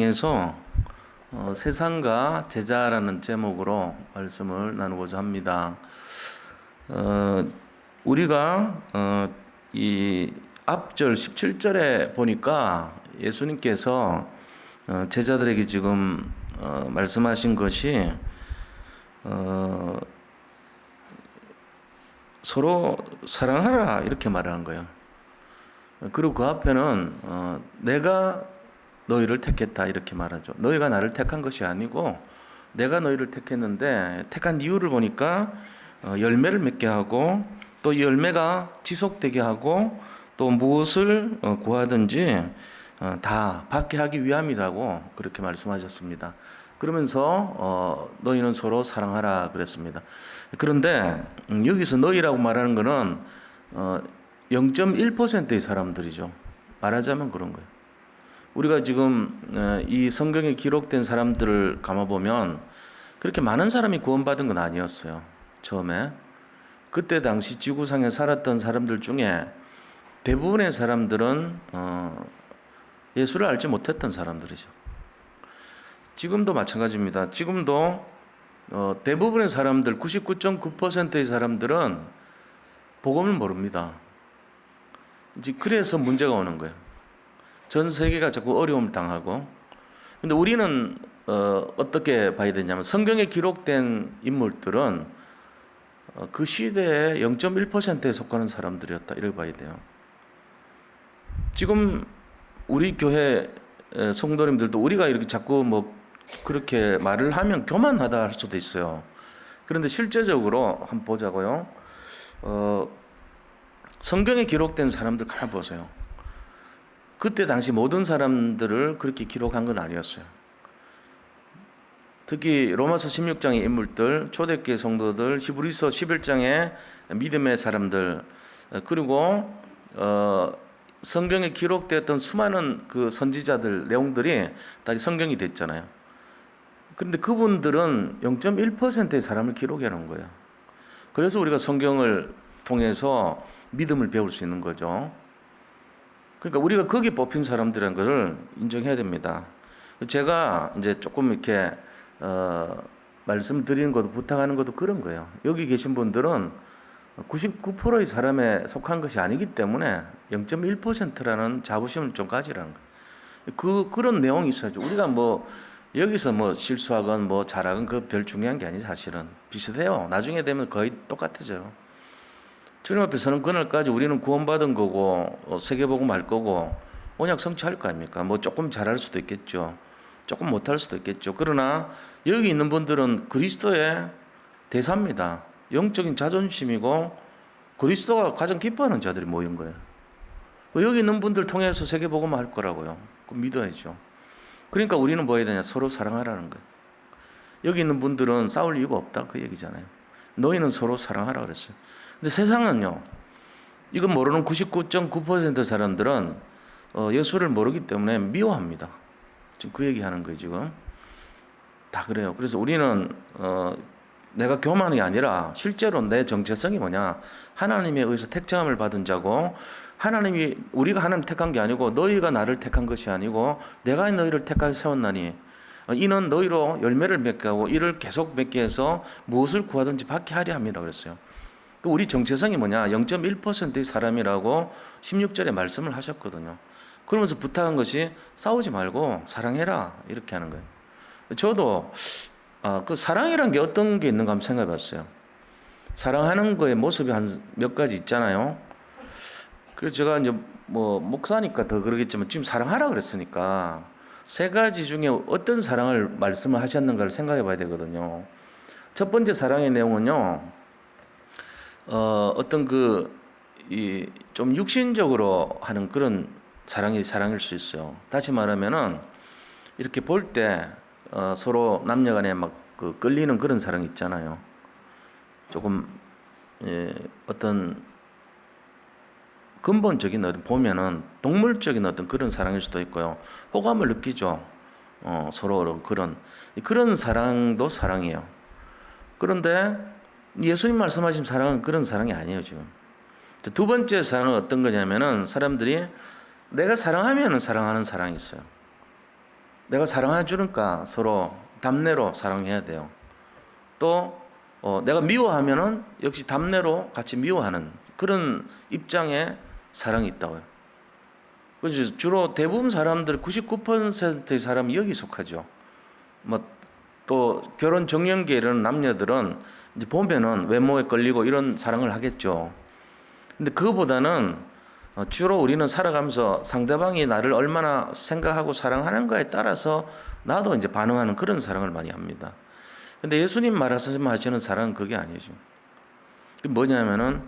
에서 세상과 제자라는 제목으로 말씀을 나누고자 합니다. 우리가 이 앞절 17절에 보니까 예수님께서 제자들에게 지금 말씀하신 것이 서로 사랑하라 이렇게 말하는 거예요. 그리고 그 앞에는 내가 너희를 택했다 이렇게 말하죠. 너희가 나를 택한 것이 아니고 내가 너희를 택했는데 택한 이유를 보니까 열매를 맺게 하고 또 이 열매가 지속되게 하고 또 무엇을 구하든지 다 받게 하기 위함이라고 그렇게 말씀하셨습니다. 그러면서 너희는 서로 사랑하라 그랬습니다. 그런데 여기서 너희라고 말하는 것은 0.1%의 사람들이죠. 말하자면 그런 거예요. 우리가 지금 이 성경에 기록된 사람들을 감아보면 그렇게 많은 사람이 구원받은 건 아니었어요. 처음에. 그때 당시 지구상에 살았던 사람들 중에 대부분의 사람들은 예수를 알지 못했던 사람들이죠. 지금도 마찬가지입니다. 지금도 대부분의 사람들, 99.9%의 사람들은 복음을 모릅니다. 이제 그래서 문제가 오는 거예요. 전 세계가 자꾸 어려움을 당하고. 근데 우리는 어떻게 봐야 되냐면 성경에 기록된 인물들은 그 시대의 0.1%에 속하는 사람들이었다 이렇게 봐야 돼요. 지금 우리 교회 성도님들도 우리가 이렇게 자꾸 뭐 그렇게 말을 하면 교만하다 할 수도 있어요. 그런데 실제적으로 한번 보자고요. 성경에 기록된 사람들 가만 보세요. 그때 당시 모든 사람들을 그렇게 기록한 건 아니었어요. 특히 로마서 16장의 인물들, 초대교회 성도들, 히브리서 11장의 믿음의 사람들, 그리고 성경에 기록되었던 수많은 그 선지자들 내용들이 다 성경이 됐잖아요. 그런데 그분들은 0.1%의 사람을 기록해 놓은 거예요. 그래서 우리가 성경을 통해서 믿음을 배울 수 있는 거죠. 그러니까 우리가 거기 뽑힌 사람들이라는 것을 인정해야 됩니다. 제가 이제 조금 이렇게 말씀드리는 것도 부탁하는 것도 그런 거예요. 여기 계신 분들은 99%의 사람에 속한 것이 아니기 때문에 0.1%라는 자부심을 좀 가지라는 거예요. 그런 내용이 있어야죠. 우리가 뭐 여기서 뭐 실수하건 뭐 잘하건 그 별 중요한 게 아니 사실은 비슷해요. 나중에 되면 거의 똑같아져요. 주님 앞에 서는 그날까지 우리는 구원받은 거고 세계복음 할 거고 언약 성취할 거 아닙니까? 뭐 조금 잘할 수도 있겠죠. 조금 못할 수도 있겠죠. 그러나 여기 있는 분들은 그리스도의 대사입니다. 영적인 자존심이고 그리스도가 가장 기뻐하는 자들이 모인 거예요. 여기 있는 분들 통해서 세계복음 할 거라고요. 그럼 믿어야죠. 그러니까 우리는 뭐 해야 되냐? 서로 사랑하라는 거예요. 여기 있는 분들은 싸울 이유가 없다 그 얘기잖아요. 너희는 서로 사랑하라 그랬어요. 근데 세상은요, 이건 모르는 99.9% 사람들은 예수를 모르기 때문에 미워합니다. 지금 그 얘기하는 거예요, 지금. 다 그래요. 그래서 우리는 내가 교만이 아니라 실제로 내 정체성이 뭐냐? 하나님에 의해서 택정함을 받은 자고 하나님이 우리가 하나님 택한 게 아니고 너희가 나를 택한 것이 아니고 내가 너희를 택하여 세웠나니 이는 너희로 열매를 맺게 하고 이를 계속 맺게 해서 무엇을 구하든지 받게 하려 함이라고 그랬어요. 우리 정체성이 뭐냐? 0.1%의 사람이라고 16절에 말씀을 하셨거든요. 그러면서 부탁한 것이 싸우지 말고 사랑해라 이렇게 하는 거예요. 저도 그 사랑이란 게 어떤 게 있는가 한번 생각해 봤어요. 사랑하는 거의 모습이 한 몇 가지 있잖아요. 그래서 제가 이제 뭐 목사니까 더 그러겠지만 지금 사랑하라 그랬으니까 세 가지 중에 어떤 사랑을 말씀을 하셨는가를 생각해 봐야 되거든요. 첫 번째 사랑의 내용은요. 어떤 좀 육신적으로 하는 그런 사랑일 수 있어요. 다시 말하면은 이렇게 볼 때 서로 남녀간에 막 끌리는 그런 사랑 있잖아요. 조금 어떤 근본적인 보면은 동물적인 어떤 그런 사랑일 수도 있고요. 호감을 느끼죠. 서로 그런 사랑도 사랑이에요. 그런데 예수님 말씀하신 사랑은 그런 사랑이 아니에요, 지금. 두 번째 사랑은 어떤 거냐면은 사람들이 내가 사랑하면 사랑하는 사랑이 있어요. 내가 사랑해 주니까 서로 답례로 사랑해야 돼요. 또 내가 미워하면은 역시 답례로 같이 미워하는 그런 입장에 사랑이 있다고요. 그래서 주로 대부분 사람들 99%의 사람이 여기 속하죠. 뭐 또 결혼 정년기에 이르는 남녀들은 이제 보면은 외모에 끌리고 이런 사랑을 하겠죠. 근데 그거보다는 주로 우리는 살아가면서 상대방이 나를 얼마나 생각하고 사랑하는 거에 따라서 나도 이제 반응하는 그런 사랑을 많이 합니다. 근데 예수님 말씀하시는 사랑은 그게 아니죠. 그게 뭐냐면은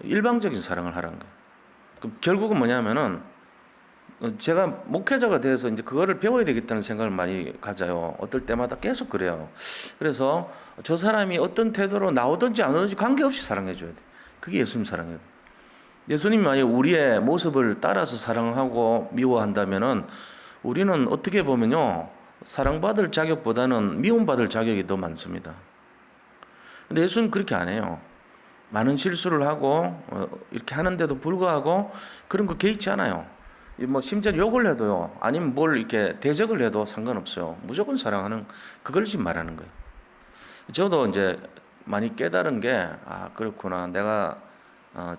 일방적인 사랑을 하라는 거예요. 그럼 결국은 뭐냐면은 제가 목회자가 돼서 이제 그거를 배워야 되겠다는 생각을 많이 가져요. 어떨 때마다 계속 그래요. 그래서 저 사람이 어떤 태도로 나오든지 안 오든지 관계없이 사랑해 줘야 돼. 그게 예수님 사랑이에요. 예수님이 만약 우리의 모습을 따라서 사랑하고 미워한다면은 우리는 어떻게 보면요, 사랑받을 자격보다는 미움받을 자격이 더 많습니다. 근데 예수는 그렇게 안 해요. 많은 실수를 하고 이렇게 하는데도 불구하고 그런 거 개의치 않아요. 뭐 심지어 욕을 해도요, 아니면 뭘 이렇게 대적을 해도 상관없어요. 무조건 사랑하는, 그걸 지금 말하는 거예요. 저도 이제 많이 깨달은 게, 그렇구나, 내가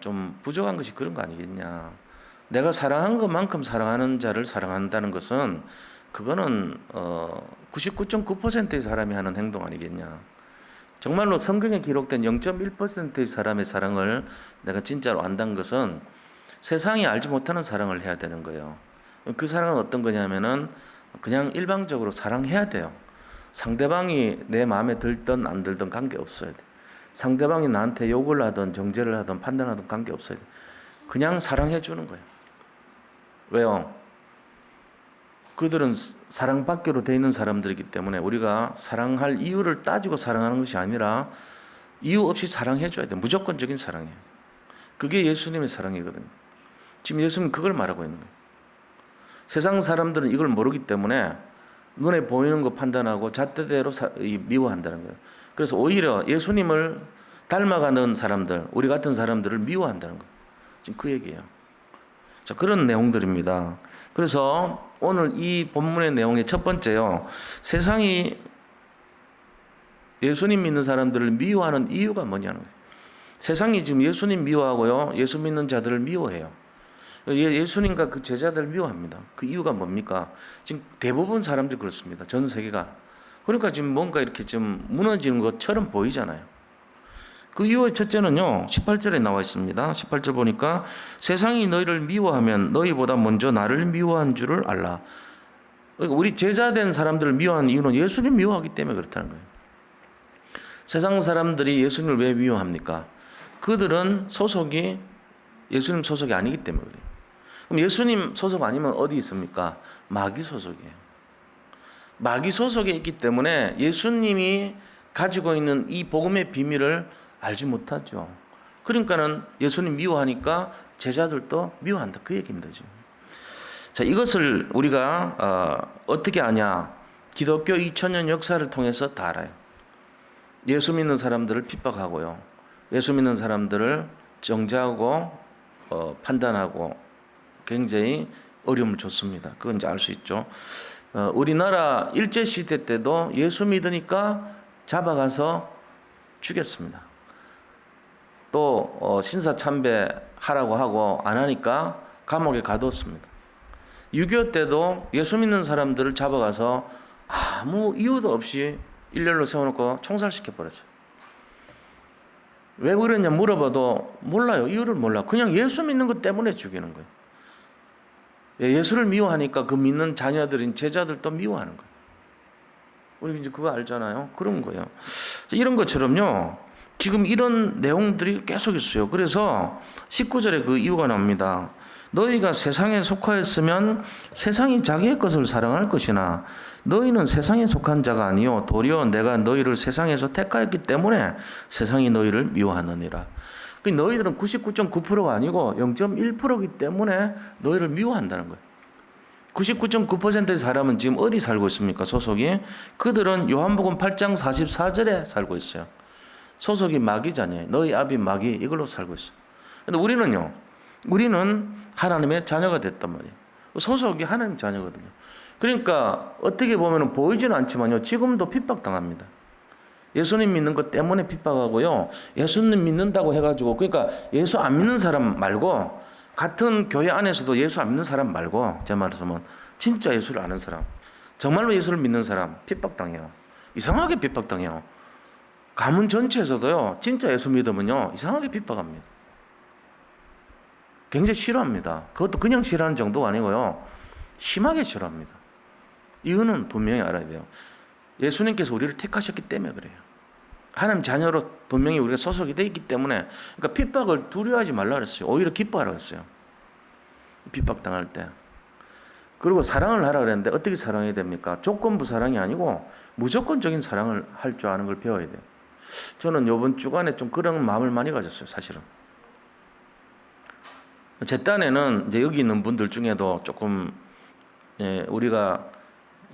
좀 부족한 것이 그런 거 아니겠냐. 내가 사랑한 것만큼 사랑하는 자를 사랑한다는 것은 그거는 99.9%의 사람이 하는 행동 아니겠냐. 정말로 성경에 기록된 0.1%의 사람의 사랑을 내가 진짜로 안다는 것은 세상이 알지 못하는 사랑을 해야 되는 거예요. 그 사랑은 어떤 거냐면은 그냥 일방적으로 사랑해야 돼요. 상대방이 내 마음에 들든 안 들든 관계없어야 돼. 상대방이 나한테 욕을 하든 정죄를 하든 판단하든 관계없어야 돼. 그냥 사랑해 주는 거예요. 왜요? 그들은 사랑받기로 되어 있는 사람들이기 때문에 우리가 사랑할 이유를 따지고 사랑하는 것이 아니라 이유 없이 사랑해 줘야 돼. 무조건적인 사랑이에요. 그게 예수님의 사랑이거든요. 지금 예수님은 그걸 말하고 있는 거예요. 세상 사람들은 이걸 모르기 때문에 눈에 보이는 거 판단하고 잣대대로 미워한다는 거예요. 그래서 오히려 예수님을 닮아가는 사람들, 우리 같은 사람들을 미워한다는 거예요. 지금 그 얘기예요. 자, 그런 내용들입니다. 그래서 오늘 이 본문의 내용의 첫 번째요, 세상이 예수님 믿는 사람들을 미워하는 이유가 뭐냐는 거예요. 세상이 지금 예수님 미워하고요, 예수 믿는 자들을 미워해요. 예수님과 그 제자들을 미워합니다. 그 이유가 뭡니까? 지금 대부분 사람들이 그렇습니다. 전 세계가. 그러니까 지금 뭔가 이렇게 좀 무너지는 것처럼 보이잖아요. 그 이유의 첫째는요, 18절에 나와 있습니다. 18절 보니까 세상이 너희를 미워하면 너희보다 먼저 나를 미워한 줄을 알라. 그러니까 우리 제자된 사람들을 미워하는 이유는 예수님 미워하기 때문에 그렇다는 거예요. 세상 사람들이 예수님을 왜 미워합니까? 그들은 소속이 예수님 소속이 아니기 때문에 그래요. 그럼 예수님 소속 아니면 어디 있습니까? 마귀 소속이에요. 마귀 소속에 있기 때문에 예수님이 가지고 있는 이 복음의 비밀을 알지 못하죠. 그러니까는 예수님 미워하니까 제자들도 미워한다. 그 얘기입니다, 지금. 자, 이것을 우리가 어떻게 아냐? 기독교 2000년 역사를 통해서 다 알아요. 예수 믿는 사람들을 핍박하고요, 예수 믿는 사람들을 정죄하고 판단하고 굉장히 어려움을 줬습니다. 그건 이제 알 수 있죠. 우리나라 일제시대 때도 예수 믿으니까 잡아가서 죽였습니다. 또 신사참배하라고 하고 안 하니까 감옥에 가두었습니다. 6.25 때도 예수 믿는 사람들을 잡아가서 아무 이유도 없이 일렬로 세워놓고 총살시켜버렸어요. 왜 그랬냐 물어봐도 몰라요. 이유를 몰라. 그냥 예수 믿는 것 때문에 죽이는 거예요. 예수를 미워하니까 그 믿는 자녀들인 제자들도 미워하는 거예요. 우리 이제 그거 알잖아요. 그런 거예요. 이런 것처럼요, 지금 이런 내용들이 계속 있어요. 그래서 19절에 그 이유가 나옵니다. 너희가 세상에 속하였으면 세상이 자기의 것을 사랑할 것이나 너희는 세상에 속한 자가 아니요 도리어 내가 너희를 세상에서 택하였기 때문에 세상이 너희를 미워하느니라. 너희들은 99.9%가 아니고 0.1%이기 때문에 너희를 미워한다는 거예요. 99.9%의 사람은 지금 어디 살고 있습니까? 소속이. 그들은 요한복음 8장 44절에 살고 있어요. 소속이 마귀잖아요. 너희 아비 마귀, 이걸로 살고 있어요. 근데 우리는요, 우리는 하나님의 자녀가 됐단 말이에요. 소속이 하나님 자녀거든요. 그러니까 어떻게 보면 보이지는 않지만요, 지금도 핍박당합니다. 예수님 믿는 것 때문에 핍박하고요, 예수님 믿는다고 해가지고, 그러니까 예수 안 믿는 사람 말고, 같은 교회 안에서도 예수 안 믿는 사람 말고, 제 말로서는 진짜 예수를 아는 사람, 정말로 예수를 믿는 사람 핍박당해요. 이상하게 핍박당해요. 가문 전체에서도요, 진짜 예수 믿으면요, 이상하게 핍박합니다. 굉장히 싫어합니다. 그것도 그냥 싫어하는 정도가 아니고요, 심하게 싫어합니다. 이유는 분명히 알아야 돼요. 예수님께서 우리를 택하셨기 때문에 그래요. 하나님 자녀로 분명히 우리가 소속이 되어 있기 때문에, 그러니까 핍박을 두려워하지 말라 그랬어요. 오히려 기뻐하라 그랬어요. 핍박당할 때. 그리고 사랑을 하라 그랬는데 어떻게 사랑해야 됩니까? 조건부 사랑이 아니고 무조건적인 사랑을 할 줄 아는 걸 배워야 돼요. 저는 이번 주간에 좀 그런 마음을 많이 가졌어요, 사실은. 제 딴에는 이제 여기 있는 분들 중에도 조금, 우리가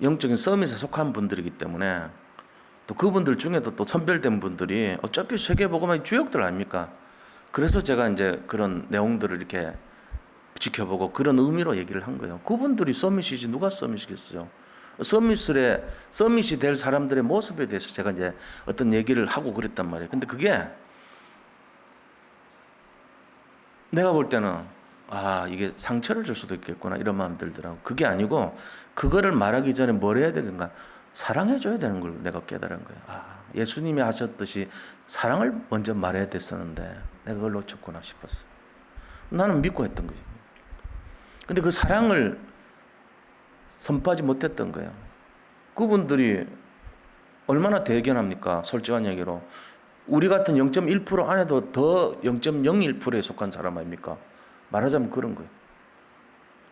영적인 서밋에 속한 분들이기 때문에, 또 그분들 중에도 또 선별된 분들이 어차피 세계복음의 주역들 아닙니까? 그래서 제가 이제 그런 내용들을 이렇게 지켜보고 그런 의미로 얘기를 한 거예요. 그분들이 서밋이지 누가 서밋이겠어요? 서밋이 될 사람들의 모습에 대해서 제가 이제 어떤 얘기를 하고 그랬단 말이에요. 근데 그게 내가 볼 때는 이게 상처를 줄 수도 있겠구나 이런 마음 들더라고. 그게 아니고 그거를 말하기 전에 뭘 해야 되는가? 사랑해줘야 되는 걸 내가 깨달은 거예요. 예수님이 하셨듯이 사랑을 먼저 말해야 됐었는데 내가 그걸 놓쳤구나 싶었어요. 나는 믿고 했던 거지. 근데 그 사랑을 선포하지 못했던 거예요. 그분들이 얼마나 대견합니까? 솔직한 얘기로. 우리 같은 0.1% 안에도 더 0.01%에 속한 사람 아닙니까? 말하자면 그런 거예요.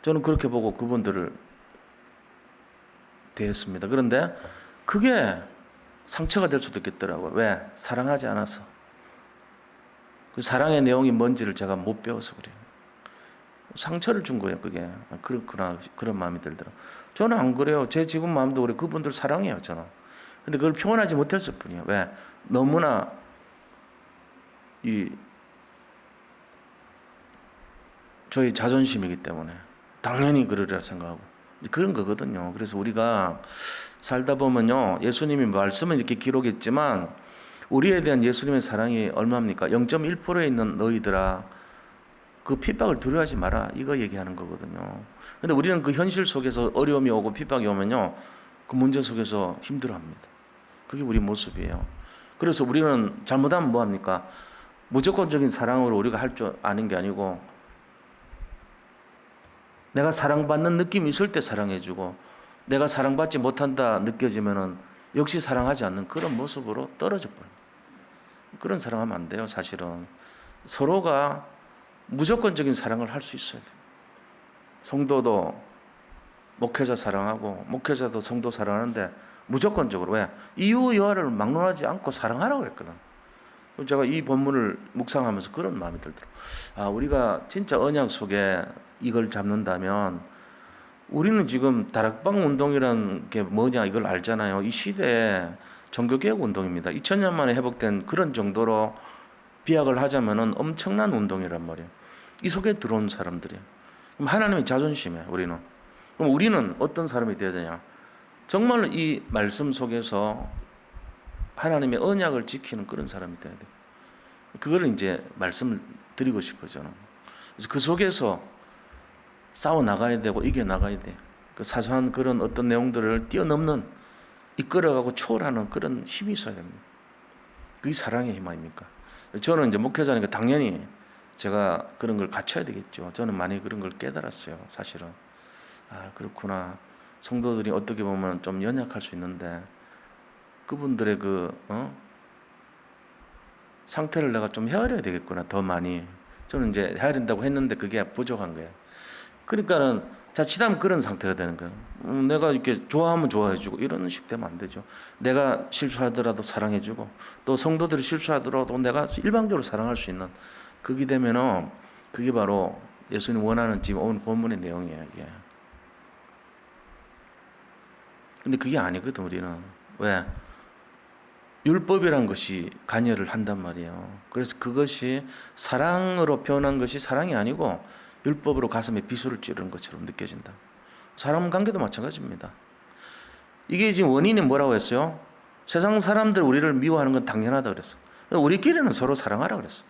저는 그렇게 보고 그분들을 대했습니다. 그런데 그게 상처가 될 수도 있겠더라고요. 왜? 사랑하지 않아서. 그 사랑의 내용이 뭔지를 제가 못 배워서 그래요. 상처를 준 거예요, 그게. 그렇구나, 그런 마음이 들더라고요. 저는 안 그래요. 제 지금 마음도 그래. 그분들 사랑해요, 저는. 근데 그걸 표현하지 못했을 뿐이에요. 왜? 너무나 저희 자존심이기 때문에 당연히 그러리라 생각하고 그런 거거든요. 그래서 우리가 살다 보면요, 예수님이 말씀은 이렇게 기록했지만 우리에 대한 예수님의 사랑이 얼마입니까? 0.1%에 있는 너희들아, 그 핍박을 두려워하지 마라, 이거 얘기하는 거거든요. 근데 우리는 그 현실 속에서 어려움이 오고 핍박이 오면요, 그 문제 속에서 힘들어합니다. 그게 우리 모습이에요. 그래서 우리는 잘못하면 뭐합니까? 무조건적인 사랑으로 우리가 할 줄 아는 게 아니고, 내가 사랑받는 느낌이 있을 때 사랑해주고, 내가 사랑받지 못한다 느껴지면은 역시 사랑하지 않는 그런 모습으로 떨어져 버려요. 그런 사랑하면 안 돼요, 사실은. 서로가 무조건적인 사랑을 할 수 있어야 돼요. 성도도 목회자 사랑하고, 목회자도 성도 사랑하는데 무조건적으로. 왜? 이유 여하를 막론하지 않고 사랑하라고 했거든. 제가 이 본문을 묵상하면서 그런 마음이 들더라고요. 우리가 진짜 언약 속에 이걸 잡는다면, 우리는 지금 다락방 운동이라는 게 뭐냐 이걸 알잖아요. 이 시대에 종교개혁 운동입니다. 2000년 만에 회복된 그런 정도로 비약을 하자면은 엄청난 운동이란 말이에요. 이 속에 들어온 사람들이에요. 그럼 하나님의 자존심이에요, 우리는. 그럼 우리는 어떤 사람이 되어야 되냐? 정말로 이 말씀 속에서 하나님의 언약을 지키는 그런 사람이 되어야 돼요. 그걸 이제 말씀을 드리고 싶어요, 저는. 그래서 그 속에서 싸워 나가야 되고 이겨 나가야 돼요. 그 사소한 그런 어떤 내용들을 뛰어넘는, 이끌어가고 초월하는 그런 힘이 있어야 됩니다. 그게 사랑의 힘 아닙니까? 저는 이제 목회자니까 당연히 제가 그런 걸 갖춰야 되겠죠. 저는 많이 그런 걸 깨달았어요, 사실은. 그렇구나. 성도들이 어떻게 보면 좀 연약할 수 있는데 그분들의 상태를 내가 좀 헤아려야 되겠구나, 더 많이. 저는 이제 헤아린다고 했는데 그게 부족한 거예요. 그러니까는 자칫하면 그런 상태가 되는 거예요. 내가 이렇게 좋아하면 좋아해주고 이런 식 되면 안 되죠. 내가 실수하더라도 사랑해주고, 또 성도들이 실수하더라도 내가 일방적으로 사랑할 수 있는, 그게 되면은 그게 바로 예수님 원하는 지금 오늘 본문의 내용이에요, 이게. 근데 그게 아니거든, 우리는. 왜? 율법이란 것이 관여를 한단 말이에요. 그래서 그것이 사랑으로 표현한 것이 사랑이 아니고 율법으로 가슴에 비수를 찌르는 것처럼 느껴진다. 사람 관계도 마찬가지입니다. 이게 지금 원인이 뭐라고 했어요? 세상 사람들 우리를 미워하는 건 당연하다 그랬어. 우리끼리는 서로 사랑하라 그랬어.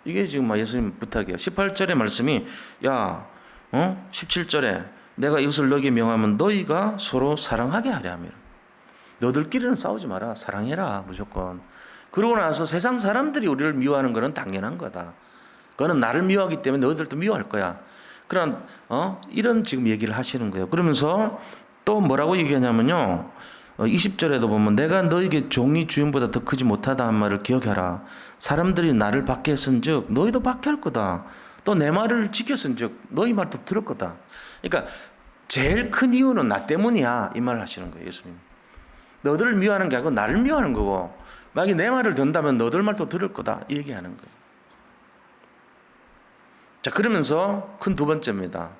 이게 지금 예수님 부탁이에요. 18절의 말씀이 17절에 내가 이것을 너에게 명하면 너희가 서로 사랑하게 하려 함이라. 너들끼리는 싸우지 마라. 사랑해라 무조건. 그러고 나서 세상 사람들이 우리를 미워하는 것은 당연한 거다. 그거는 나를 미워하기 때문에 너희들도 미워할 거야. 그런 이런 지금 얘기를 하시는 거예요. 그러면서 또 뭐라고 얘기하냐면요. 20절에도 보면 내가 너에게 종이 주인보다 더 크지 못하다 한 말을 기억해라. 사람들이 나를 박해했은즉 너희도 박해할 거다. 또 내 말을 지켰은즉 너희 말도 들을 거다. 그러니까 제일 큰 이유는 나 때문이야. 이 말을 하시는 거예요. 예수님. 너들을 미워하는 게 아니고 나를 미워하는 거고 만약에 내 말을 듣는다면 너들 말도 들을 거다. 이 얘기하는 거예요. 자, 그러면서 큰 두 번째입니다.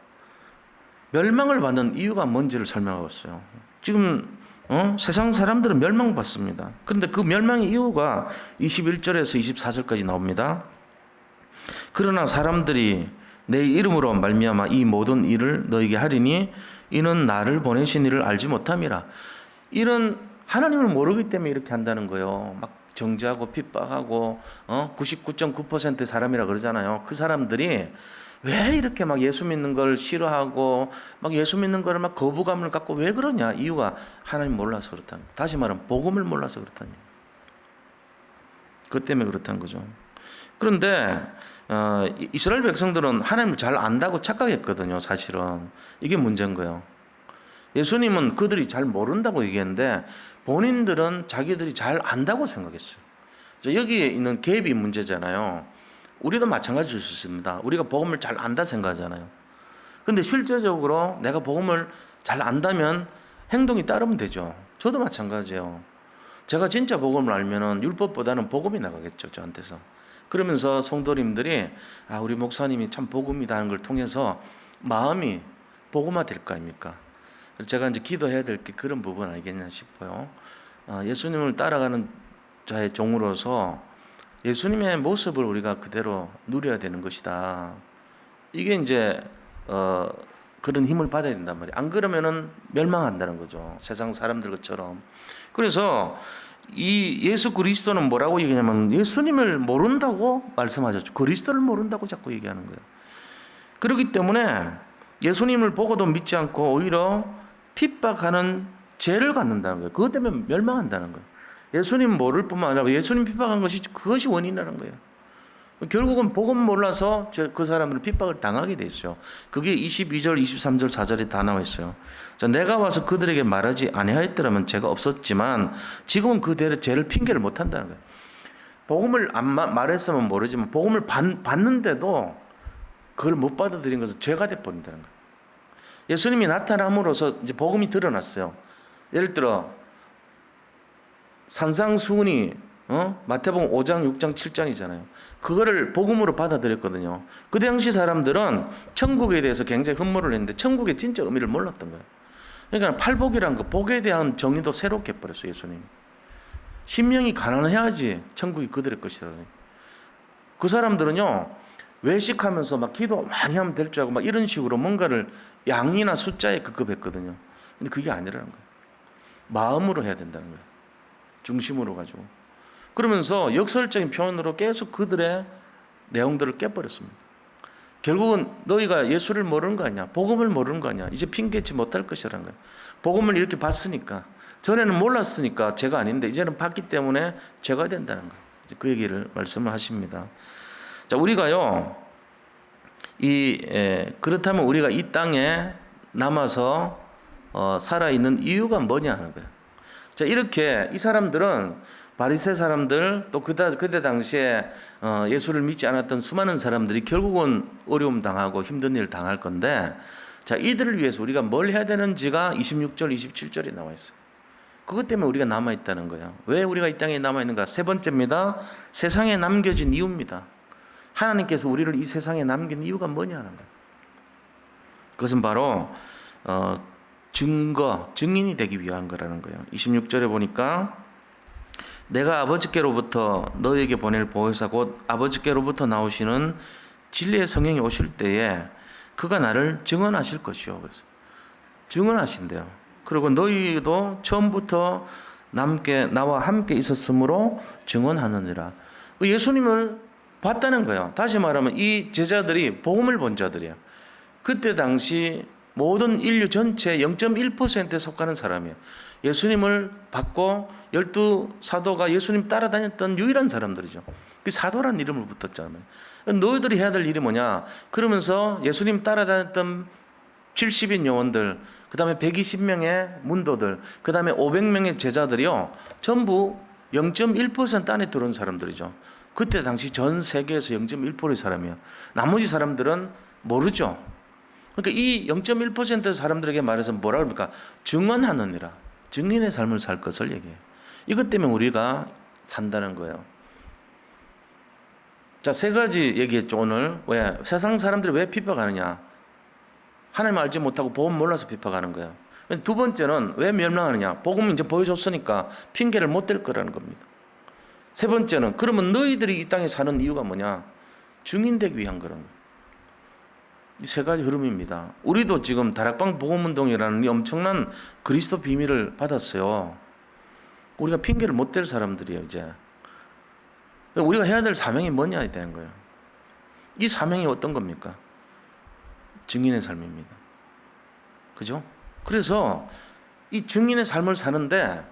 멸망을 받는 이유가 뭔지를 설명하고 있어요. 지금 세상 사람들은 멸망받습니다. 그런데 그 멸망의 이유가 21절에서 24절까지 나옵니다. 그러나 사람들이 내 이름으로 말미암아 이 모든 일을 너에게 하리니 이는 나를 보내신 이를 알지 못함이라. 이런 하나님을 모르기 때문에 이렇게 한다는 거예요. 막 정죄하고 핍박하고 99.9%의 사람이라 그러잖아요. 그 사람들이 왜 이렇게 막 예수 믿는 걸 싫어하고 막 예수 믿는 거를 막 거부감을 갖고 왜 그러냐? 이유가 하나님 몰라서 그렇다는 거예요. 다시 말하면 복음을 몰라서 그렇다는 거예요. 그것 때문에 그렇다는 거죠. 그런데 이스라엘 백성들은 하나님을 잘 안다고 착각했거든요. 사실은 이게 문제인 거예요. 예수님은 그들이 잘 모른다고 얘기했는데 본인들은 자기들이 잘 안다고 생각했어요. 여기에 있는 갭이 문제잖아요. 우리도 마찬가지일 수 있습니다. 우리가 복음을 잘 안다 생각하잖아요. 근데 실제적으로 내가 복음을 잘 안다면 행동이 따르면 되죠. 저도 마찬가지예요. 제가 진짜 복음을 알면은 율법보다는 복음이 나가겠죠, 저한테서. 그러면서 성도님들이 우리 목사님이 참 복음이다 하는 걸 통해서 마음이 복음화 될 거 아닙니까? 제가 이제 기도해야 될 게 그런 부분 아니겠냐 싶어요. 예수님을 따라가는 자의 종으로서 예수님의 모습을 우리가 그대로 누려야 되는 것이다. 이게 이제 그런 힘을 받아야 된단 말이에요. 안 그러면은 멸망한다는 거죠. 세상 사람들 것처럼. 그래서 이 예수 그리스도는 뭐라고 얘기하냐면 예수님을 모른다고 말씀하셨죠. 그리스도를 모른다고 자꾸 얘기하는 거예요. 그렇기 때문에 예수님을 보고도 믿지 않고 오히려 핍박하는 죄를 갖는다는 거예요. 그것 때문에 멸망한다는 거예요. 예수님 모를 뿐만 아니라 예수님 핍박한 것이 그것이 원인이라는 거예요. 결국은 복음 몰라서 그 사람들은 핍박을 당하게 됐죠. 그게 22절, 23절, 4절에 다 나와 있어요. 자, 내가 와서 그들에게 말하지 아니하였더라면 죄가 없었지만 지금은 그 죄를 핑계를 못 한다는 거예요. 복음을 안 말했으면 모르지만 복음을 받는데도 그걸 못 받아들인 것은 죄가 돼 버린다는 거예요. 예수님이 나타남으로써 이제 복음이 드러났어요. 예를 들어 산상수훈이 마태복음 5장, 6장, 7장이잖아요. 그거를 복음으로 받아들였거든요. 그 당시 사람들은 천국에 대해서 굉장히 흠모를 했는데 천국의 진짜 의미를 몰랐던 거예요. 그러니까 팔복이라는 거, 복에 대한 정의도 새롭게 해버렸어요. 예수님. 심령이 가난해야지 천국이 그들의 것이다. 그 사람들은요, 외식하면서 막 기도 많이 하면 될 줄 알고 막 이런 식으로 뭔가를 양이나 숫자에 급급했거든요. 근데 그게 아니라는 거예요. 마음으로 해야 된다는 거예요. 중심으로 가지고. 그러면서 역설적인 표현으로 계속 그들의 내용들을 깨버렸습니다. 결국은 너희가 예수를 모르는 거 아니야? 복음을 모르는 거 아니야? 이제 핑계치 못할 것이라는 거예요. 복음을 이렇게 봤으니까. 전에는 몰랐으니까 죄가 아닌데 이제는 봤기 때문에 죄가 된다는 거예요. 그 얘기를 말씀을 하십니다. 자, 우리가요, 그렇다면 우리가 이 땅에 남아서 살아있는 이유가 뭐냐 하는 거예요. 자, 이렇게 이 사람들은 바리새 사람들 또 그때 당시에 예수를 믿지 않았던 수많은 사람들이 결국은 어려움 당하고 힘든 일을 당할 건데, 자, 이들을 위해서 우리가 뭘 해야 되는지가 26절, 27절에 나와 있어요. 그것 때문에 우리가 남아 있다는 거예요. 왜 우리가 이 땅에 남아 있는가? 세 번째입니다. 세상에 남겨진 이유입니다. 하나님께서 우리를 이 세상에 남긴 이유가 뭐냐 하는 거예요. 그것은 바로 증인이 되기 위한 거라는 거예요. 26절에 보니까 내가 아버지께로부터 너에게 보낼 보혜사 곧 아버지께로부터 나오시는 진리의 성령이 오실 때에 그가 나를 증언하실 것이요. 그래서 증언하신대요. 그리고 너희도 처음부터 나와 함께 있었으므로 증언하느니라. 예수님을 봤다는 거예요. 다시 말하면 이 제자들이 복음을 본 자들이에요. 그때 당시 모든 인류 전체 0.1%에 속하는 사람이에요. 예수님을 받고 12사도가 예수님 따라다녔던 유일한 사람들이죠. 그 사도란 이름을 붙었잖아요. 너희들이 해야 될 일이 뭐냐? 그러면서 예수님 따라다녔던 70인 요원들, 그 다음에 120명의 문도들, 그 다음에 500명의 제자들이요, 전부 0.1% 안에 들어온 사람들이죠. 그때 당시 전 세계에서 0.1%의 사람이에요. 나머지 사람들은 모르죠. 그러니까 이 0.1%의 사람들에게 말해서 뭐라 그럽니까? 증언하느니라. 증인의 삶을 살 것을 얘기해요. 이것 때문에 우리가 산다는 거예요. 자, 세 가지 얘기했죠, 오늘. 왜? 세상 사람들이 왜 핍박하느냐? 하나님 알지 못하고 복음 몰라서 핍박하는 거예요. 두 번째는 왜 멸망하느냐? 복음 이제 보여줬으니까 핑계를 못 댈 거라는 겁니다. 세 번째는 그러면 너희들이 이 땅에 사는 이유가 뭐냐? 증인되기 위한 거라는 거예요. 이 세 가지 흐름입니다. 우리도 지금 다락방 복음운동이라는 이 엄청난 그리스도 비밀을 받았어요. 우리가 핑계를 못 댈 사람들이에요, 이제. 우리가 해야 될 사명이 뭐냐에 대한 거예요. 이 사명이 어떤 겁니까? 증인의 삶입니다. 그죠? 그래서 이 증인의 삶을 사는데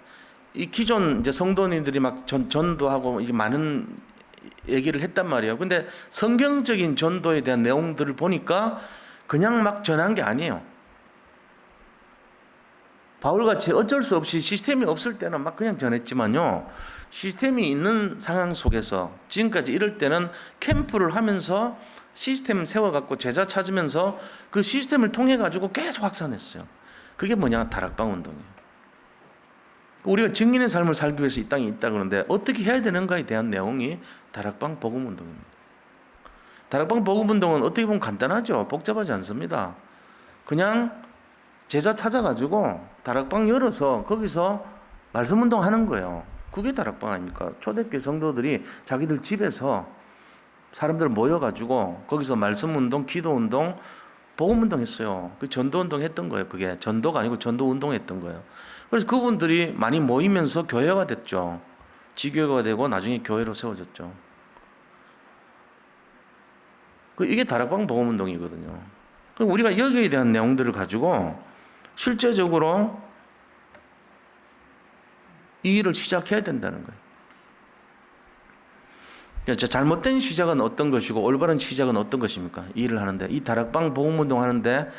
이 기존 이제 성도님들이 막 전도하고 이게 많은 얘기를 했단 말이에요. 근데 성경적인 전도에 대한 내용들을 보니까 그냥 막 전한 게 아니에요. 바울같이 어쩔 수 없이 시스템이 없을 때는 막 그냥 전했지만요. 시스템이 있는 상황 속에서 지금까지 이럴 때는 캠프를 하면서 시스템을 세워갖고 제자 찾으면서 그 시스템을 통해가지고 계속 확산했어요. 그게 뭐냐? 다락방 운동이에요. 우리가 증인의 삶을 살기 위해서 이 땅에 있다 그러는데 어떻게 해야 되는가에 대한 내용이 다락방 복음 운동입니다. 다락방 복음 운동은 어떻게 보면 간단하죠. 복잡하지 않습니다. 그냥 제자 찾아가지고 다락방 열어서 거기서 말씀 운동하는 거예요. 그게 다락방 아닙니까? 초대교회 성도들이 자기들 집에서 사람들 모여가지고 거기서 말씀 운동, 기도 운동, 복음 운동 했어요. 그 전도 운동 했던 거예요. 그게 전도가 아니고 전도 운동 했던 거예요. 그래서 그분들이 많이 모이면서 교회가 됐죠. 지교회가 되고 나중에 교회로 세워졌죠. 이게 다락방 복음 운동이거든요. 우리가 여기에 대한 내용들을 가지고 실제적으로 이 일을 시작해야 된다는 거예요. 잘못된 시작은 어떤 것이고 올바른 시작은 어떤 것입니까? 이 일을 하는데, 이 다락방 복음 운동 하는데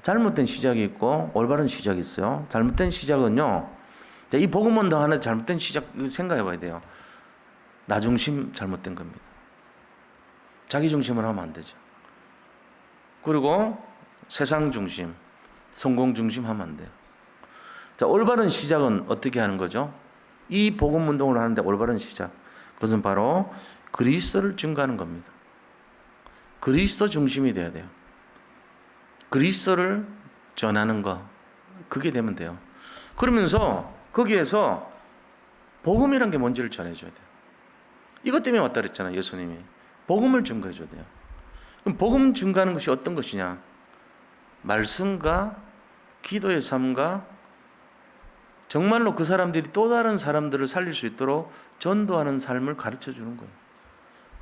잘못된 시작이 있고 올바른 시작이 있어요. 잘못된 시작은요, 이 복음 운동 하는 잘못된 시작 생각해 봐야 돼요. 나 중심 잘못된 겁니다. 자기 중심을 하면 안 되죠. 그리고 세상 중심, 성공 중심 하면 안 돼요. 자, 올바른 시작은 어떻게 하는 거죠? 이 복음 운동을 하는데 올바른 시작, 그것은 바로 그리스도를 증거하는 겁니다. 그리스도 중심이 돼야 돼요. 그리스도를 전하는 거, 그게 되면 돼요. 그러면서 거기에서 복음이란 게 뭔지를 전해줘야 돼요. 이것 때문에 왔다 그랬잖아요, 예수님이. 복음을 증거해줘야 돼요. 그럼 복음 증거하는 것이 어떤 것이냐? 말씀과 기도의 삶과 정말로 그 사람들이 또 다른 사람들을 살릴 수 있도록 전도하는 삶을 가르쳐 주는 거예요.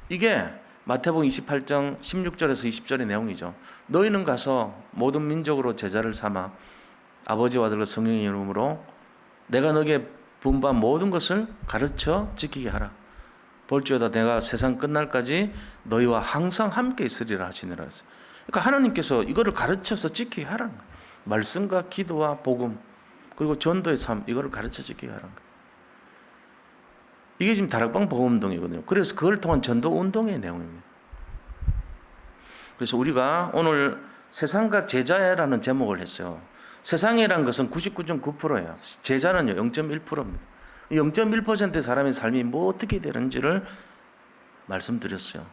이게 마태복음 28장 16절에서 20절의 내용이죠. 너희는 가서 모든 민족으로 제자를 삼아 아버지와 아들과 성령의 이름으로 내가 너에게 분부한 모든 것을 가르쳐 지키게 하라. 볼지어다 내가 세상 끝날까지 너희와 항상 함께 있으리라 하시니라 했어요. 그러니까 하나님께서 이거를 가르쳐서 지키게 하라는 거예요. 말씀과 기도와 복음 그리고 전도의 삶, 이거를 가르쳐 지키게 하라는 거예요. 이게 지금 다락방 복음 운동이거든요. 그래서 그걸 통한 전도 운동의 내용입니다. 그래서 우리가 오늘 세상과 제자라는 제목을 했어요. 세상이라는 것은 99.9%예요. 제자는요 0.1%입니다. 0.1%의 사람의 삶이 뭐 어떻게 되는지를 말씀드렸어요.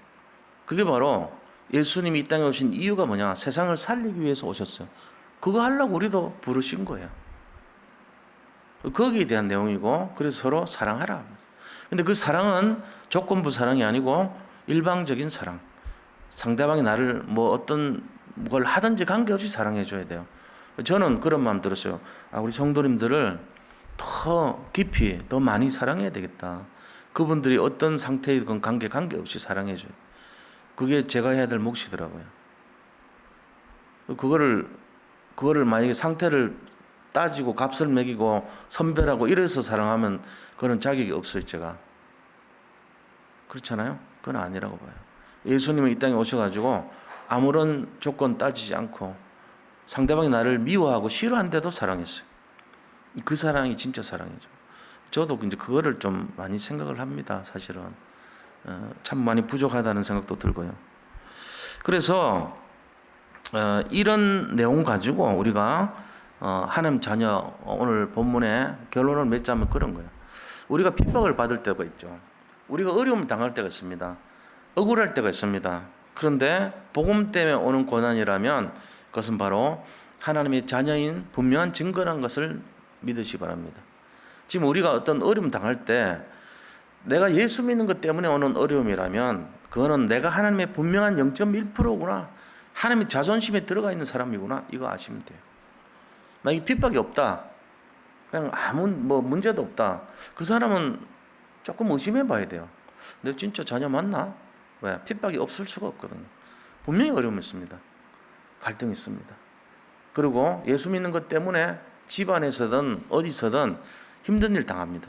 그게 바로 예수님이 이 땅에 오신 이유가 뭐냐? 세상을 살리기 위해서 오셨어요. 그거 하려고 우리도 부르신 거예요. 거기에 대한 내용이고, 그래서 서로 사랑하라. 근데 그 사랑은 조건부 사랑이 아니고 일방적인 사랑. 상대방이 나를 뭐 어떤 걸 하든지 관계없이 사랑해 줘야 돼요. 저는 그런 마음 들었어요. 우리 성도님들을 더 깊이, 더 많이 사랑해야 되겠다. 그분들이 어떤 상태이든 관계없이 사랑해줘요. 그게 제가 해야 될 몫이더라고요. 그거를 만약에 상태를 따지고 값을 매기고 선별하고 이래서 사랑하면 그건 자격이 없어요, 제가. 그렇잖아요? 그건 아니라고 봐요. 예수님은 이 땅에 오셔가지고 아무런 조건 따지지 않고 상대방이 나를 미워하고 싫어한데도 사랑했어요. 그 사랑이 진짜 사랑이죠. 저도 이제 그거를 좀 많이 생각을 합니다, 사실은. 참 많이 부족하다는 생각도 들고요. 그래서 이런 내용 가지고 우리가 하나님 자녀, 오늘 본문의 결론을 맺자면 그런 거예요. 우리가 핍박을 받을 때가 있죠. 우리가 어려움을 당할 때가 있습니다. 억울할 때가 있습니다. 그런데 복음 때문에 오는 고난이라면 그것은 바로 하나님의 자녀인 분명한 증거란 것을 믿으시기 바랍니다. 지금 우리가 어떤 어려움 당할 때 내가 예수 믿는 것 때문에 오는 어려움이라면 그거는 내가 하나님의 분명한 0.1%구나. 하나님의 자존심에 들어가 있는 사람이구나. 이거 아시면 돼요. 만약에 핍박이 없다. 그냥 아무 문제도 없다. 그 사람은 조금 의심해 봐야 돼요. 내가 진짜 자녀 맞나? 왜? 핍박이 없을 수가 없거든요. 분명히 어려움이 있습니다. 갈등이 있습니다. 그리고 예수 믿는 것 때문에 집안에서든 어디서든 힘든 일 당합니다.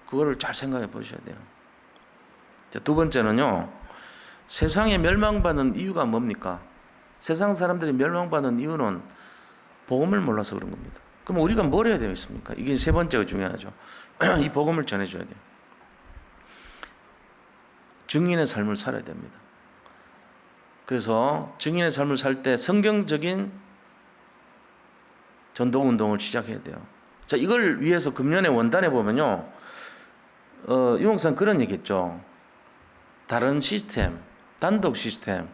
그거를 잘 생각해 보셔야 돼요. 자, 두 번째는요. 세상에 멸망받는 이유가 뭡니까? 세상 사람들이 멸망받는 이유는 복음을 몰라서 그런 겁니다. 그럼 우리가 뭘 해야 되겠습니까? 이게 세 번째가 중요하죠. 이 복음을 전해줘야 돼요. 증인의 삶을 살아야 됩니다. 그래서 증인의 삶을 살 때 성경적인 전도운동을 시작해야 돼요. 자, 이걸 위해서 금년에 원단에 보면요. 유목사는 그런 얘기 했죠. 다른 시스템, 단독 시스템,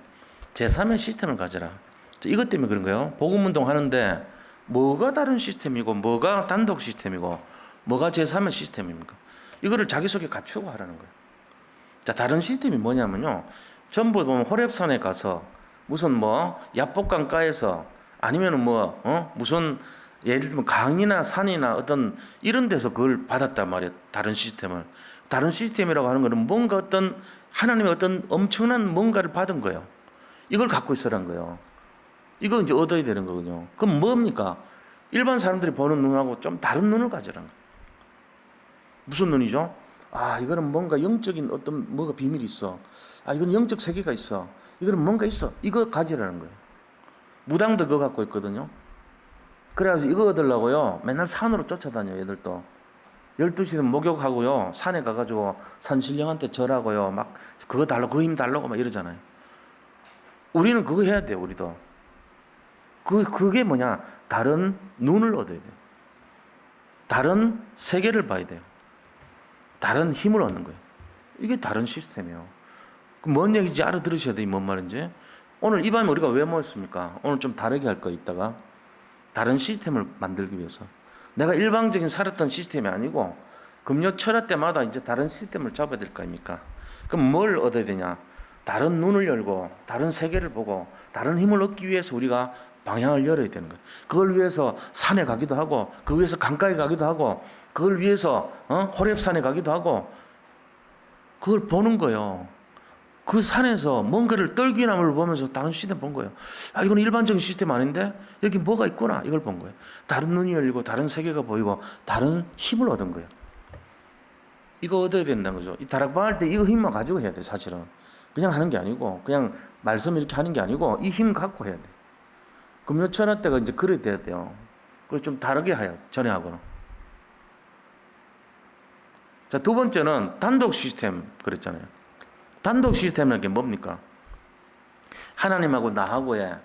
제3의 시스템을 가져라. 자, 이것 때문에 그런 거예요. 복음운동 하는데 뭐가 다른 시스템이고 뭐가 단독 시스템이고 뭐가 제3의 시스템입니까? 이거를 자기소개 갖추고 하라는 거예요. 자, 다른 시스템이 뭐냐면요. 전부 보면 호렙산에 가서 무슨 야복강가에서 아니면은 무슨 예를 들면 강이나 산이나 어떤 이런 데서 그걸 받았단 말이에요. 다른 시스템을. 다른 시스템이라고 하는 것은 뭔가 어떤 하나님의 어떤 엄청난 뭔가를 받은 거예요. 이걸 갖고 있으란 거예요. 이거 이제 얻어야 되는 거거든요. 그럼 뭡니까? 일반 사람들이 보는 눈하고 좀 다른 눈을 가지라는 거예요. 무슨 눈이죠? 이거는 뭔가 영적인 어떤 뭐가 비밀이 있어. 이건 영적 세계가 있어. 이거는 뭔가 있어. 이거 가지라는 거예요. 무당도 그거 갖고 있거든요. 그래가지고 이거 얻으려고요. 맨날 산으로 쫓아다녀요, 애들도. 12시는 목욕하고요. 산에 가가지고 산신령한테 절하고요. 막 그거 달라고, 그 힘 달라고 막 이러잖아요. 우리는 그거 해야 돼요, 우리도. 그게 뭐냐? 다른 눈을 얻어야 돼요. 다른 세계를 봐야 돼요. 다른 힘을 얻는 거예요. 이게 다른 시스템이에요. 뭔 얘기인지 알아들으셔야 돼요. 뭔 말인지. 오늘 이 밤에 우리가 왜 모였습니까? 오늘 좀 다르게 할 거 있다가 다른 시스템을 만들기 위해서. 내가 일방적인 살았던 시스템이 아니고 금요 철학 때마다 이제 다른 시스템을 잡아야 될 거 아닙니까? 그럼 뭘 얻어야 되냐? 다른 눈을 열고 다른 세계를 보고 다른 힘을 얻기 위해서 우리가 방향을 열어야 되는 거예요. 그걸 위해서 산에 가기도 하고 그걸 위해서 강가에 가기도 하고 그걸 위해서 호렙산에 가기도 하고 그걸 보는 거예요. 그 산에서 뭔가를 떨기나무를 보면서 다른 시스템 본 거예요. 이건 일반적인 시스템 아닌데 여기 뭐가 있구나 이걸 본 거예요. 다른 눈이 열리고 다른 세계가 보이고 다른 힘을 얻은 거예요. 이거 얻어야 된다는 거죠. 이 다락방 할 때 이거 힘만 가지고 해야 돼 사실은. 그냥 하는 게 아니고 그냥 말씀 이렇게 하는 게 아니고 이 힘 갖고 해야 돼. 금요 천하 때가 이제 그래 돼야 돼요. 그래서 좀 다르게 해요. 전에하고는. 자, 두 번째는 단독 시스템 그랬잖아요. 단독 시스템이라는 게 뭡니까? 하나님하고 나하고의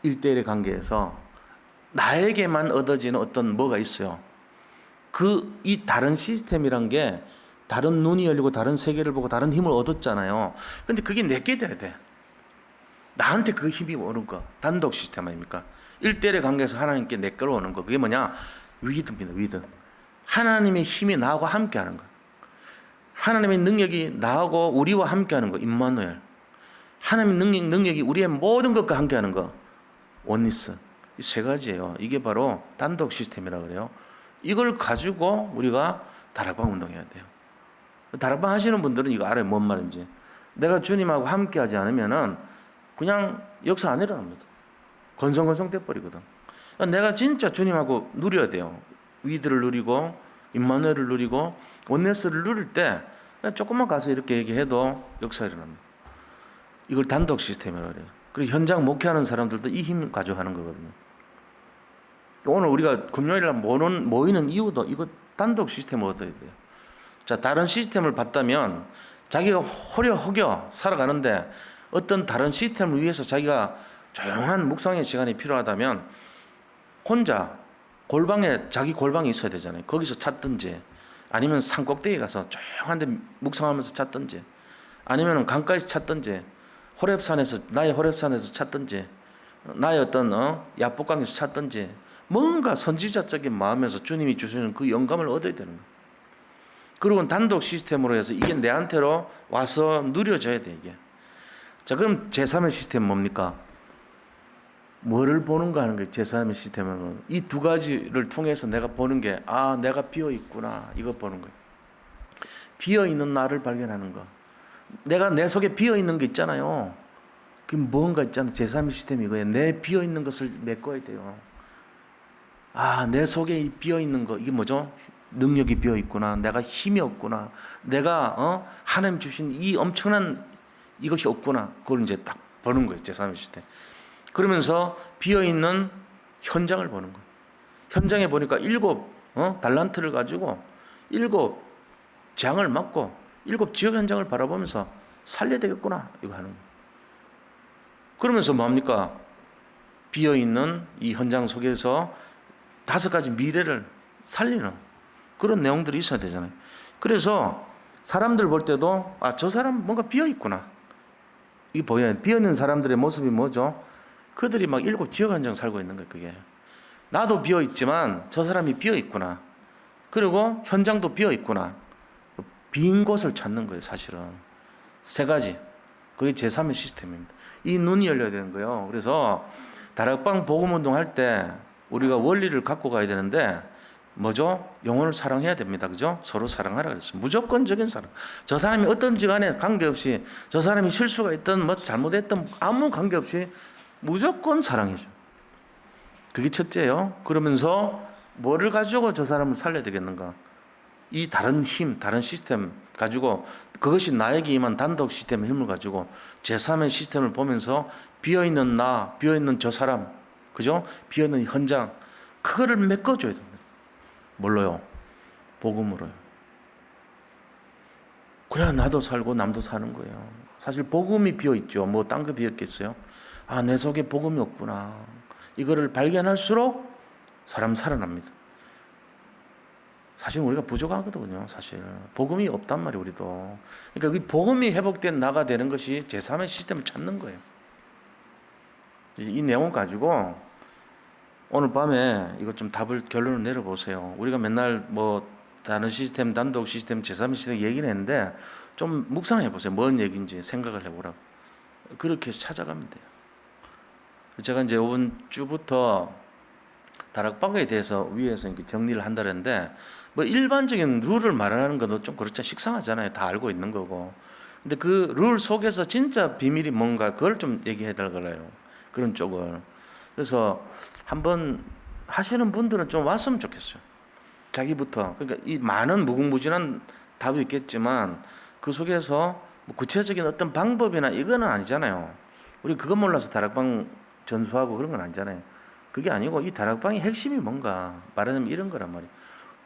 1대1의 관계에서 나에게만 얻어지는 어떤 뭐가 있어요. 이 다른 시스템이란 게 다른 눈이 열리고 다른 세계를 보고 다른 힘을 얻었잖아요. 근데 그게 내게 돼야 돼. 나한테 그 힘이 오는 거. 단독 시스템 아닙니까? 1대1의 관계에서 하나님께 내 걸로 오는 거. 그게 뭐냐? 위드입니다. 위드. 하나님의 힘이 나하고 함께 하는 거. 하나님의 능력이 나하고 우리와 함께 하는 거. 임마누엘. 하나님의 능력이 우리의 모든 것과 함께 하는 거. 원리스. 이 세 가지예요. 이게 바로 단독 시스템이라고 그래요. 이걸 가지고 우리가 다락방 운동해야 돼요. 다락방 하시는 분들은 이거 알아요. 뭔 말인지. 내가 주님하고 함께 하지 않으면은 그냥 역사 안 일어납니다. 건성건성 돼버리거든. 내가 진짜 주님하고 누려야 돼요. 위드를 누리고 임마누엘을 누리고 원네스를 누릴 때 그냥 조금만 가서 이렇게 얘기해도 역사 일어납니다. 이걸 단독 시스템이라고 그래요. 그리고 현장 목회하는 사람들도 이 힘 가지고 하는 거거든요. 오늘 우리가 금요일날 모이는 이유도 이거 단독 시스템을 얻어야 돼요. 자, 다른 시스템을 봤다면 자기가 허려 살아가는데 어떤 다른 시스템을 위해서 자기가 조용한 묵상의 시간이 필요하다면 혼자 자기 골방에 있어야 되잖아요. 거기서 찾든지 아니면 산 꼭대기에 가서 조용한 데 묵상하면서 찾든지 아니면 강가에서 찾든지 나의 호렙산에서 찾든지 나의 어떤 야복강에서 찾든지 뭔가 선지자적인 마음에서 주님이 주시는 그 영감을 얻어야 되는 거예요. 그리고 단독 시스템으로 해서 이게 내한테로 와서 누려져야 돼 이게. 자, 그럼 제3의 시스템 뭡니까? 뭐를 보는가 하는 거예요. 제3의 시스템은 이 두 가지를 통해서 내가 보는 게 내가 비어 있구나 이거 보는 거예요. 비어 있는 나를 발견하는 거. 내가 내 속에 비어 있는 게 있잖아요. 그 뭔가 있잖아. 제3의 시스템이 이거예요. 내 비어 있는 것을 메꿔야 돼요. 내 속에 이 비어 있는 거 이게 뭐죠? 능력이 비어 있구나. 내가 힘이 없구나. 내가 하나님 주신 이 엄청난 이것이 없구나. 그걸 이제 딱 보는 거예요. 제3의 시스템. 그러면서 비어 있는 현장을 보는 거예요. 현장에 보니까 7 달란트를 가지고 7 장을 맡고 7 지역 현장을 바라보면서 살려야 되겠구나 이거 하는 거예요. 그러면서 뭡니까? 비어 있는 이 현장 속에서 5가지 미래를 살리는 그런 내용들이 있어야 되잖아요. 그래서 사람들 볼 때도 저 사람 뭔가 비어 있구나. 이게 보여요. 비어 있는 사람들의 모습이 뭐죠? 그들이 막 7 지역 현장 살고 있는 거예요. 그게 나도 비어 있지만 저 사람이 비어 있구나. 그리고 현장도 비어 있구나. 빈 곳을 찾는 거예요. 사실은 3가지. 그게 제3의 시스템입니다. 이 눈이 열려야 되는 거예요. 그래서 다락방 복음운동 할 때 우리가 원리를 갖고 가야 되는데 뭐죠? 영혼을 사랑해야 됩니다. 그죠? 서로 사랑하라 그랬어요. 무조건적인 사랑. 저 사람이 어떤지 간에 관계없이 저 사람이 실수가 있든 뭐 잘못했든 아무 관계없이 무조건 사랑해줘. 그게 첫째예요. 그러면서 뭐를 가지고 저 사람을 살려야 되겠는가? 이 다른 힘, 다른 시스템 가지고 그것이 나에게 임한 단독 시스템의 힘을 가지고 제3의 시스템을 보면서 비어있는 나, 비어있는 저 사람, 그죠? 비어있는 현장, 그거를 메꿔줘야 됩니다. 뭘로요? 복음으로요. 그래야 나도 살고 남도 사는 거예요. 사실 복음이 비어있죠. 뭐 딴 거 비었겠어요? 내 속에 복음이 없구나. 이거를 발견할수록 사람 살아납니다. 사실 우리가 부족하거든요. 사실 복음이 없단 말이에요. 우리도. 그러니까 이 복음이 회복된 나가 되는 것이 제3의 시스템을 찾는 거예요. 이 내용 가지고 오늘 밤에 이거 좀 결론을 내려보세요. 우리가 맨날 뭐 다른 시스템, 단독 시스템, 제3의 시스템 얘기는 했는데 좀 묵상해 보세요. 뭔 얘기인지 생각을 해보라고. 그렇게 찾아가면 돼요. 제가 이제 이번 주부터 다락방에 대해서 위에서 이렇게 정리를 한다는데 뭐 일반적인 룰을 말하는 것도 좀 그렇죠. 식상하잖아요. 다 알고 있는 거고. 근데 그 룰 속에서 진짜 비밀이 뭔가 그걸 좀 얘기해 달라고요. 그런 쪽을. 그래서 한번 하시는 분들은 좀 왔으면 좋겠어요. 자기부터. 그러니까 이 많은 무궁무진한 답이 있겠지만 그 속에서 뭐 구체적인 어떤 방법이나 이거는 아니잖아요. 우리 그거 몰라서 다락방 전수하고 그런 건 아니잖아요. 그게 아니고 이 다락방의 핵심이 뭔가 말하자면 이런 거란 말이에요.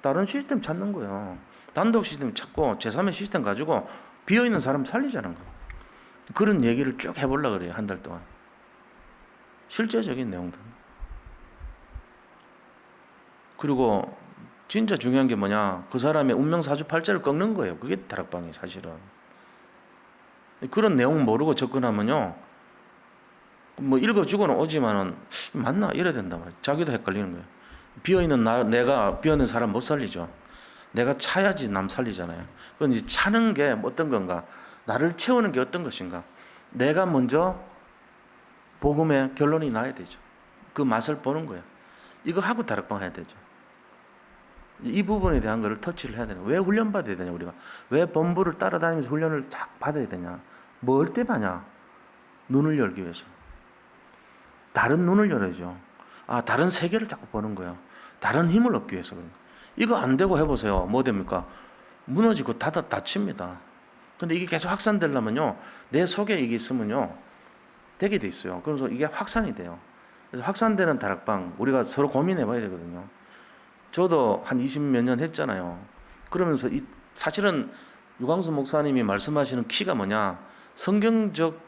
다른 시스템 찾는 거예요. 단독 시스템 찾고 제3의 시스템 가지고 비어있는 사람 살리자는 거예요. 그런 얘기를 쭉 해보려고 그래요. 한 달 동안. 실제적인 내용들. 그리고 진짜 중요한 게 뭐냐. 그 사람의 운명사주팔자를 꺾는 거예요. 그게 다락방이 사실은. 그런 내용 모르고 접근하면요. 뭐 읽어주고는 오지만은 맞나? 이래야 된단 말이에요. 자기도 헷갈리는 거예요. 비어있는 내가 비어있는 사람 못 살리죠. 내가 차야지 남 살리잖아요. 그건 이제 차는 게 어떤 건가? 나를 채우는 게 어떤 것인가? 내가 먼저 복음의 결론이 나야 되죠. 그 맛을 보는 거예요. 이거 하고 다락방 해야 되죠. 이 부분에 대한 거를 터치를 해야 되냐. 왜 훈련 받아야 되냐 우리가. 왜 본부를 따라다니면서 훈련을 쫙 받아야 되냐. 뭘 때 받냐. 눈을 열기 위해서. 다른 눈을 열어야죠. 다른 세계를 자꾸 보는 거예요. 다른 힘을 얻기 위해서 그런 거예요. 이거 안 되고 해보세요. 뭐 됩니까? 무너지고 다칩니다. 근데 이게 계속 확산되려면요. 내 속에 이게 있으면요. 되게 돼 있어요. 그래서 이게 확산이 돼요. 그래서 확산되는 다락방 우리가 서로 고민해 봐야 되거든요. 저도 한 20몇 년 했잖아요. 그러면서 사실은 유광수 목사님이 말씀하시는 키가 뭐냐? 성경적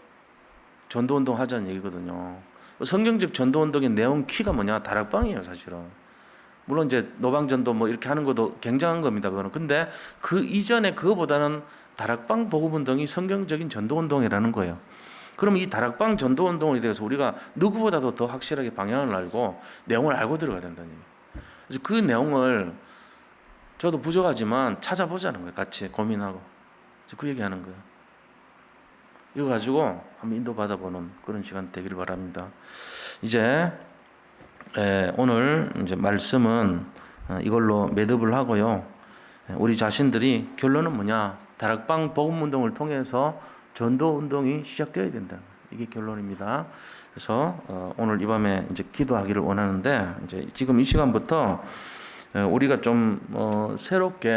전도운동 하자는 얘기거든요. 성경적 전도운동의 내용 키가 뭐냐? 다락방이에요, 사실은. 물론 이제 노방전도 뭐 이렇게 하는 것도 굉장한 겁니다. 그거는. 근데 그 이전에 그거보다는 다락방 복음운동이 성경적인 전도운동이라는 거예요. 그럼 이 다락방 전도운동에 대해서 우리가 누구보다도 더 확실하게 방향을 알고 내용을 알고 들어가야 된다는 얘기예요. 그래서 그 내용을 저도 부족하지만 찾아보자는 거예요. 같이 고민하고. 그 얘기하는 거예요. 이거 가지고 한번 인도받아보는 그런 시간 되기를 바랍니다. 이제 오늘 이제 말씀은 이걸로 매듭을 하고요. 우리 자신들이 결론은 뭐냐? 다락방 복음운동을 통해서 전도운동이 시작되어야 된다. 이게 결론입니다. 그래서 오늘 이 밤에 이제 기도하기를 원하는데 이제 지금 이 시간부터 우리가 좀 새롭게